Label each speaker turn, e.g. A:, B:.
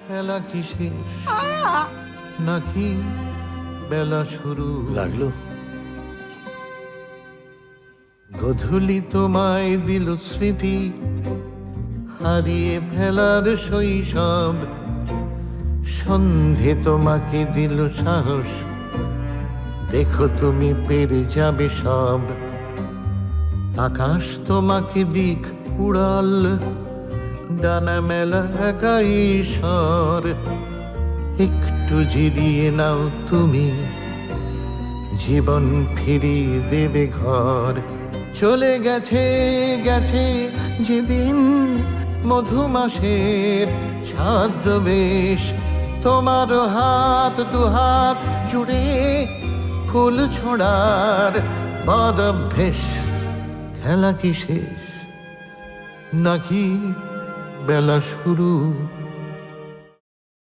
A: খেলা কি শেষ নাকি বেলা শুরু?
B: লাগলো?
A: গধূলি তোমায় দিল স্মৃতি, হারিয়ে ফেলার শৈশব। সন্ধে তোমাকে দিল সাহস, দেখো তুমি পেরে যাবে সব। আকাশ তোমাকে দিক উড়াল, ডানা মেলা একাই স্বর। একটু জিরিয়ে নাও তুমি, জীবন ফিরিয়ে দেবে ঘর। চলে গেছে গেছে যেদিন মধুমাসের ছদ্মবেশ, তোমার হাত দুহাত জুড়ে ফুল ছোঁড়ার বদ অভ্যেস। খেলা কি শেষ নাকি বেলা শুরু?